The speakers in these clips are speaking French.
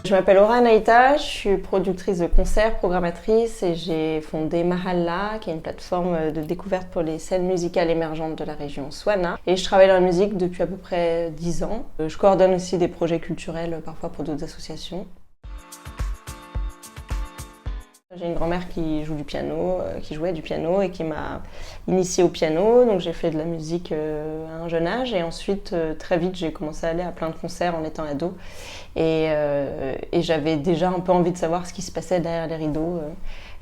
Je m'appelle Aura Anaïta, je suis productrice de concerts, programmatrice et j'ai fondé Mahalla, qui est une plateforme de découverte pour les scènes musicales émergentes de la région Souana. Et je travaille dans la musique depuis à peu près 10 ans. Je coordonne aussi des projets culturels, parfois pour d'autres associations. J'ai une grand-mère qui joue du piano, qui jouait du piano et qui m'a initiée au piano. Donc j'ai fait de la musique à un jeune âge et ensuite très vite j'ai commencé à aller à plein de concerts en étant ado. Et j'avais déjà un peu envie de savoir ce qui se passait derrière les rideaux.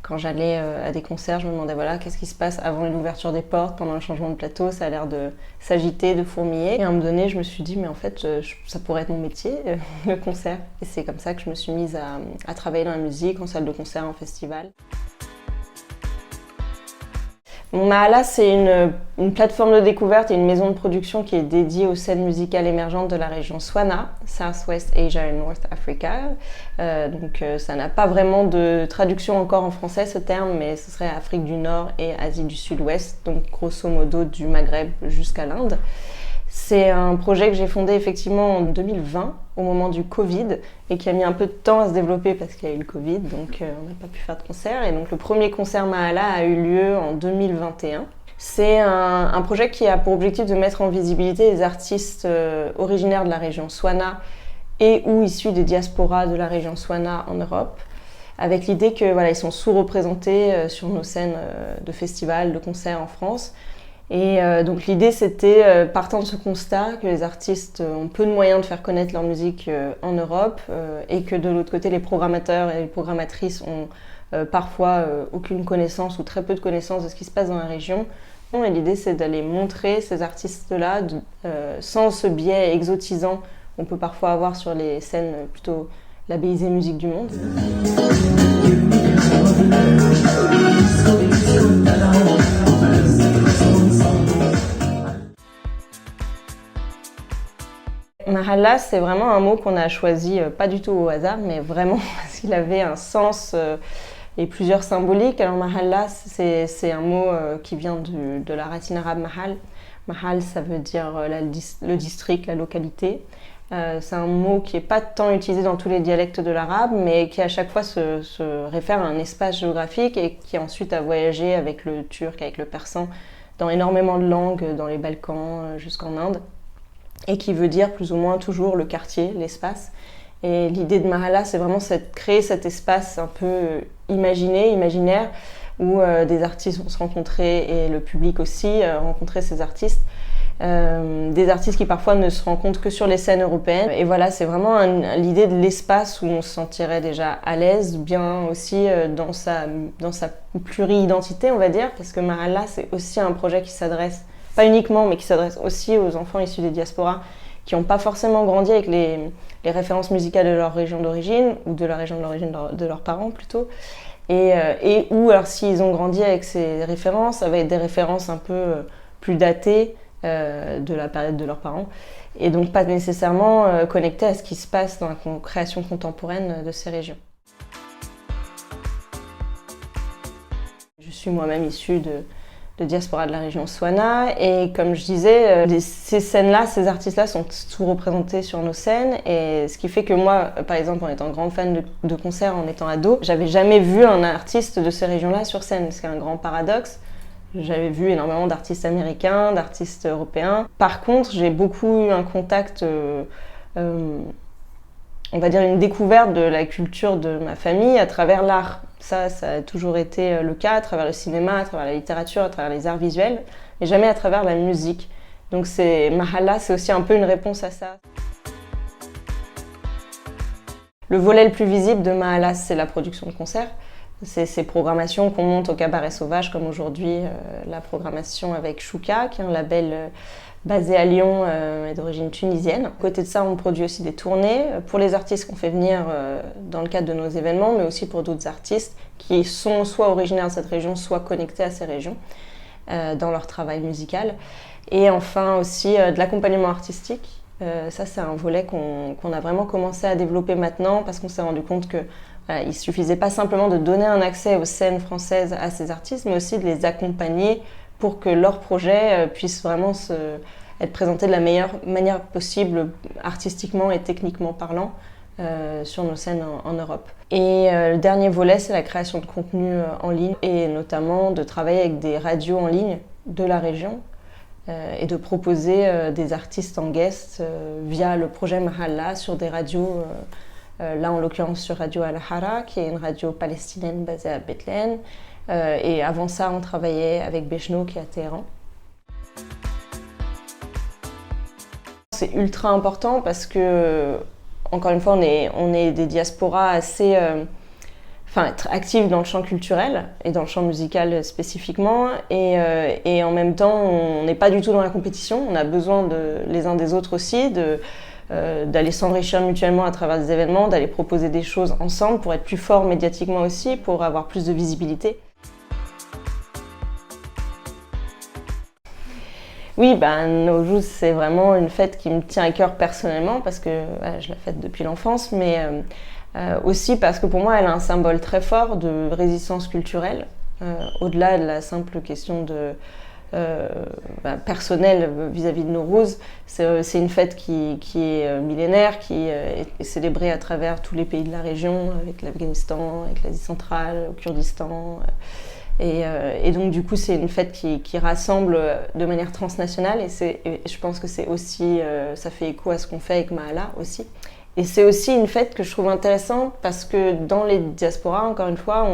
Quand j'allais à des concerts, je me demandais voilà, qu'est-ce qui se passe avant l'ouverture des portes, pendant le changement de plateau, ça a l'air de s'agiter, de fourmiller. Et à un moment donné, je me suis dit, mais en fait, ça pourrait être mon métier, le concert. Et c'est comme ça que je me suis mise à travailler dans la musique, en salle de concert, en festival. Mahalla, c'est une plateforme de découverte et une maison de production qui est dédiée aux scènes musicales émergentes de la région Souana, Southwest Asia et North Africa. Donc ça n'a pas vraiment de traduction encore en français ce terme, mais ce serait Afrique du Nord et Asie du Sud-Ouest, donc grosso modo du Maghreb jusqu'à l'Inde. C'est un projet que j'ai fondé effectivement en 2020, au moment du Covid, et qui a mis un peu de temps à se développer parce qu'il y a eu le Covid, donc on n'a pas pu faire de concert. Et donc le premier concert Mahalla a eu lieu en 2021. C'est un projet qui a pour objectif de mettre en visibilité les artistes originaires de la région Souana et ou issus des diasporas de la région Souana en Europe, avec l'idée que voilà, ils sont sous-représentés sur nos scènes de festivals, de concerts en France. Et donc l'idée c'était, partant de ce constat, que les artistes ont peu de moyens de faire connaître leur musique en Europe et que de l'autre côté les programmateurs et les programmatrices ont parfois aucune connaissance ou très peu de connaissance de ce qui se passe dans la région. Et l'idée c'est d'aller montrer ces artistes-là sans ce biais exotisant qu'on peut parfois avoir sur les scènes plutôt labellisées musique du monde. Mahalla, c'est vraiment un mot qu'on a choisi pas du tout au hasard, mais vraiment parce qu'il avait un sens et plusieurs symboliques. Alors Mahalla, c'est un mot qui vient de la racine arabe mahal. Mahal, ça veut dire le district, la localité. C'est un mot qui n'est pas tant utilisé dans tous les dialectes de l'arabe, mais qui à chaque fois se réfère à un espace géographique et qui ensuite a voyagé avec le turc, avec le persan, dans énormément de langues, dans les Balkans jusqu'en Inde. Et qui veut dire plus ou moins toujours le quartier, l'espace. Et l'idée de Mahalla, c'est vraiment créer cet espace un peu imaginaire, où des artistes vont se rencontrer et le public aussi rencontrer ces artistes. Des artistes qui parfois ne se rencontrent que sur les scènes européennes. Et voilà, c'est vraiment l'idée de l'espace où on se sentirait déjà à l'aise, bien aussi dans sa pluri-identité, on va dire, parce que Mahalla, c'est aussi un projet qui s'adresse pas uniquement, mais qui s'adresse aussi aux enfants issus des diasporas qui n'ont pas forcément grandi avec les références musicales de leur région d'origine, ou de la région d'origine de leurs parents plutôt, et ou alors s'ils ont grandi avec ces références, avec des références un peu plus datées de la période de leurs parents, et donc pas nécessairement connectées à ce qui se passe dans la création contemporaine de ces régions. Je suis moi-même issue de diaspora de la région Souana et comme je disais, ces scènes-là, ces artistes-là sont sous-représentés sur nos scènes et ce qui fait que moi, par exemple, en étant grande fan de concerts, en étant ado, j'avais jamais vu un artiste de ces régions-là sur scène, c'est un grand paradoxe. J'avais vu énormément d'artistes américains, d'artistes européens. Par contre, j'ai beaucoup eu un contact, on va dire une découverte de la culture de ma famille à travers l'art. Ça a toujours été le cas, à travers le cinéma, à travers la littérature, à travers les arts visuels, mais jamais à travers la musique. Donc Mahalla, c'est aussi un peu une réponse à ça. Le volet le plus visible de Mahalla, c'est la production de concerts. C'est ces programmations qu'on monte au Cabaret Sauvage, comme aujourd'hui la programmation avec Chouka, qui est un label basé à Lyon et d'origine tunisienne. À côté de ça, on produit aussi des tournées pour les artistes qu'on fait venir dans le cadre de nos événements, mais aussi pour d'autres artistes qui sont soit originaires de cette région, soit connectés à ces régions dans leur travail musical. Et enfin aussi de l'accompagnement artistique. Ça, c'est un volet qu'on a vraiment commencé à développer maintenant parce qu'on s'est rendu compte que il ne suffisait pas simplement de donner un accès aux scènes françaises à ces artistes, mais aussi de les accompagner pour que leur projet puisse vraiment être présenté de la meilleure manière possible, artistiquement et techniquement parlant, sur nos scènes en Europe. Et le dernier volet, c'est la création de contenu en ligne, et notamment de travailler avec des radios en ligne de la région, et de proposer des artistes en guest via le projet Mahalla sur des radios, là en l'occurrence sur Radio Al-Hara, qui est une radio palestinienne basée à Bethléem, et avant ça on travaillait avec Bechno qui est à Téhéran. C'est ultra important parce que, encore une fois, on est des diasporas assez actives dans le champ culturel et dans le champ musical spécifiquement, et en même temps on n'est pas du tout dans la compétition, on a besoin les uns des autres aussi, d'aller s'enrichir mutuellement à travers des événements, d'aller proposer des choses ensemble pour être plus fort médiatiquement aussi, pour avoir plus de visibilité. Oui, Nowruz, c'est vraiment une fête qui me tient à cœur personnellement parce que je la fête depuis l'enfance, mais aussi parce que pour moi elle a un symbole très fort de résistance culturelle, au-delà de la simple question personnelle vis-à-vis de Nowruz. C'est une fête qui est millénaire, qui est célébrée à travers tous les pays de la région, avec l'Afghanistan, avec l'Asie centrale, au Kurdistan. Et donc du coup c'est une fête qui rassemble de manière transnationale, et je pense que c'est aussi, ça fait écho à ce qu'on fait avec Mahalla aussi. Et c'est aussi une fête que je trouve intéressante parce que dans les diasporas, encore une fois,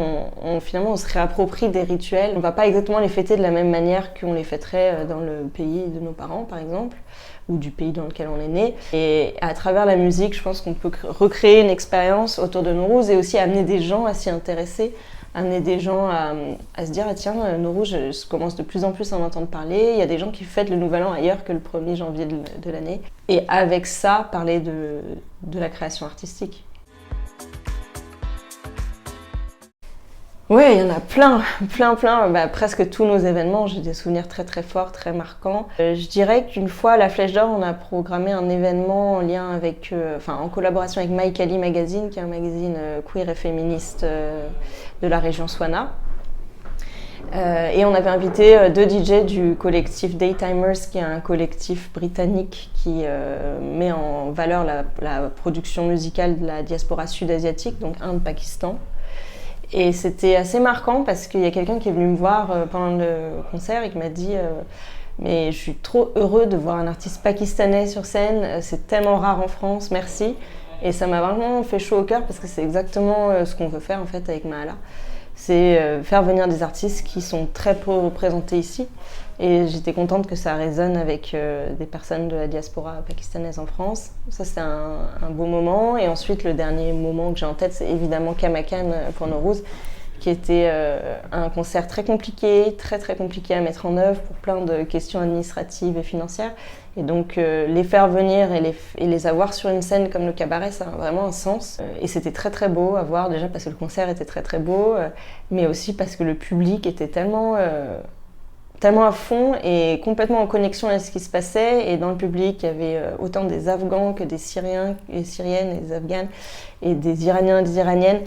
finalement on se réapproprie des rituels. On ne va pas exactement les fêter de la même manière qu'on les fêterait dans le pays de nos parents par exemple, ou du pays dans lequel on est né. Et à travers la musique, je pense qu'on peut recréer une expérience autour de Nowruz et aussi amener des gens à s'y intéresser, amener des gens à se dire « tiens, Nowruz, je commence de plus en plus à en entendre parler, il y a des gens qui fêtent le Nouvel An ailleurs que le 1er janvier de l'année ». Et avec ça, parler de la création artistique. Oui, il y en a plein. Presque tous nos événements, j'ai des souvenirs très très forts, très marquants. Je dirais qu'une fois à la Flèche d'Or, on a programmé un événement en lien avec, en collaboration avec My Kali Magazine, qui est un magazine queer et féministe de la région Swana. Et on avait invité 2 DJ du collectif Daytimers, qui est un collectif britannique qui met en valeur la production musicale de la diaspora sud-asiatique, donc Inde, Pakistan. Et c'était assez marquant parce qu'il y a quelqu'un qui est venu me voir pendant le concert et qui m'a dit mais je suis trop heureux de voir un artiste pakistanais sur scène, c'est tellement rare en France, merci. Et ça m'a vraiment fait chaud au cœur parce que c'est exactement ce qu'on veut faire en fait avec Mahalla. C'est faire venir des artistes qui sont très peu représentés ici. Et j'étais contente que ça résonne avec des personnes de la diaspora pakistanaise en France. Ça, c'est un beau moment. Et ensuite, le dernier moment que j'ai en tête, c'est évidemment Kamakan pour Nowruz, qui était un concert très compliqué, très très compliqué à mettre en œuvre pour plein de questions administratives et financières. Et donc les faire venir et les avoir sur une scène comme le cabaret, ça a vraiment un sens. Et c'était très très beau à voir, déjà parce que le concert était très très beau, mais aussi parce que le public était tellement à fond et complètement en connexion avec ce qui se passait. Et dans le public, il y avait autant des Afghans que des Syriens et Syriennes et des Afghanes et des Iraniens et des Iraniennes.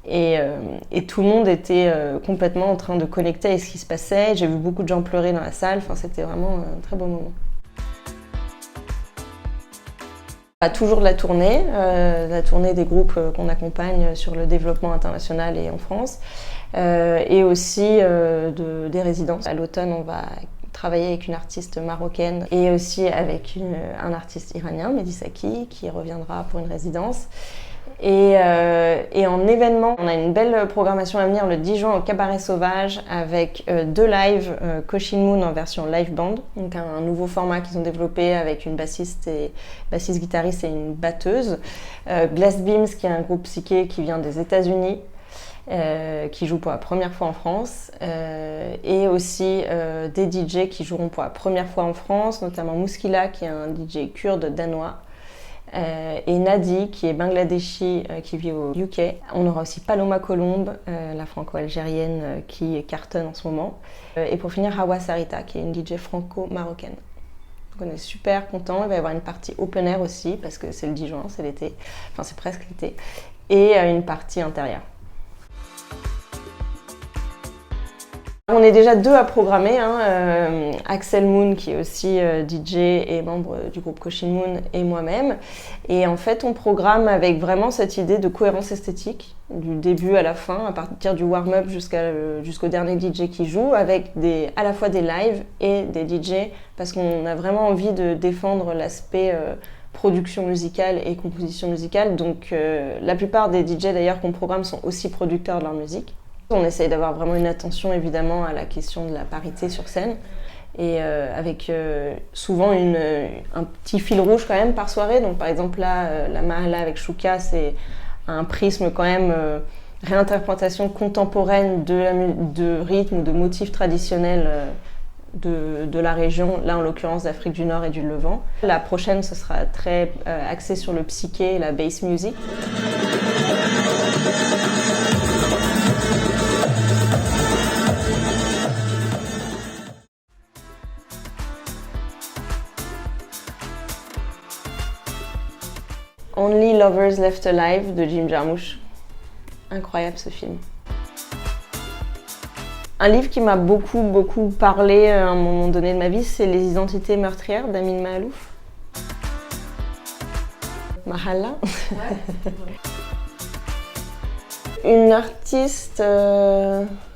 Et tout le monde était complètement en train de connecter avec ce qui se passait. J'ai vu beaucoup de gens pleurer dans la salle. Enfin, c'était vraiment un très beau moment. Toujours de la tournée des groupes qu'on accompagne sur le développement international et en France, et aussi des résidences. À l'automne, on va travailler avec une artiste marocaine et aussi avec un artiste iranien, Mehdi Saki, qui reviendra pour une résidence. Et en événement, on a une belle programmation à venir le 10 juin au Cabaret Sauvage avec 2 lives, Koshin Moon en version live band, donc un nouveau format qu'ils ont développé avec une bassiste guitariste et une batteuse. Glass Beams, qui est un groupe psyché qui vient des États-Unis, qui joue pour la première fois en France, et aussi des DJ qui joueront pour la première fois en France, notamment Mouskila, qui est un DJ kurde danois, et Nadi, qui est bangladeshi, qui vit au UK. On aura aussi Paloma Colombe, la franco-algérienne qui cartonne en ce moment. Et pour finir, Hawa Sarita, qui est une DJ franco-marocaine. Donc on est super contents. Il va y avoir une partie open air aussi, parce que c'est le 10 juin, c'est l'été. Enfin, c'est presque l'été. Et une partie intérieure. On est déjà 2 à programmer, hein, Axel Moon qui est aussi DJ et membre du groupe Koshin Moon et moi-même. Et en fait on programme avec vraiment cette idée de cohérence esthétique, du début à la fin, à partir du warm-up jusqu'au dernier DJ qui joue, avec à la fois des lives et des DJ, parce qu'on a vraiment envie de défendre l'aspect production musicale et composition musicale. Donc la plupart des DJ d'ailleurs qu'on programme sont aussi producteurs de leur musique. On essaye d'avoir vraiment une attention évidemment à la question de la parité sur scène et avec souvent un petit fil rouge quand même par soirée. Donc par exemple là, la Mahala avec Chouka, c'est un prisme quand même réinterprétation contemporaine de rythme ou de motifs traditionnels de la région, là en l'occurrence d'Afrique du Nord et du Levant. La prochaine, ce sera très axé sur le psyché et la bass music. Only Lovers Left Alive de Jim Jarmusch. Incroyable ce film. Un livre qui m'a beaucoup parlé à un moment donné de ma vie, c'est Les identités meurtrières d'Amin Maalouf. Mahala. Une artiste,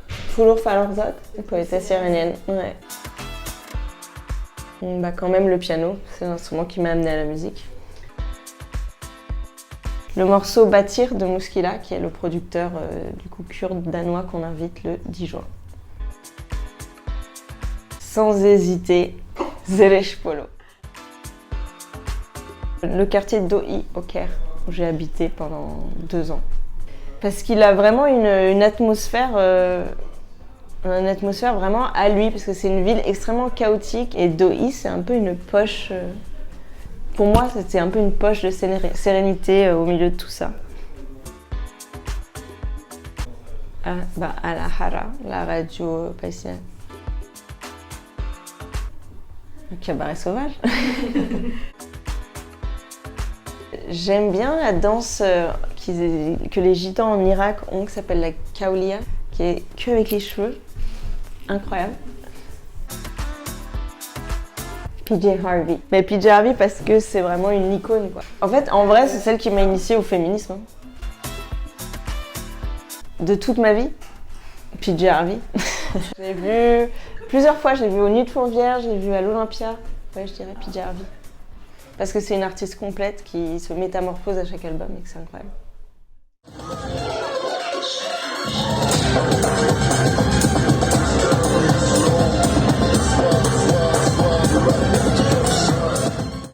Fulur Falorzad, une poétesse iranienne. Ouais. Bah, quand même le piano, c'est l'instrument qui m'a amenée à la musique. Le morceau Bâtir de Mouskila, qui est le producteur du coup kurde danois qu'on invite le 10 juin. Sans hésiter, Zeresh Polo. Le quartier d'Oi au Caire, où j'ai habité pendant 2 ans. Parce qu'il a vraiment une atmosphère vraiment à lui, parce que c'est une ville extrêmement chaotique et Doi c'est un peu une poche. Pour moi, c'était un peu une poche de sérénité au milieu de tout ça. À la Hara, la radio palestinienne. Un cabaret sauvage. J'aime bien la danse que les gitans en Irak ont, qui s'appelle la kaoulia, qui est que avec les cheveux. Incroyable. PJ Harvey. Mais PJ Harvey parce que c'est vraiment une icône, quoi. En fait, en vrai, c'est celle qui m'a initiée au féminisme. De toute ma vie, PJ Harvey. J'ai vu plusieurs fois, je l'ai vu au Nuit de Fourvière, je l'ai vu à l'Olympia. Ouais, je dirais PJ Harvey. Parce que c'est une artiste complète qui se métamorphose à chaque album et que c'est incroyable.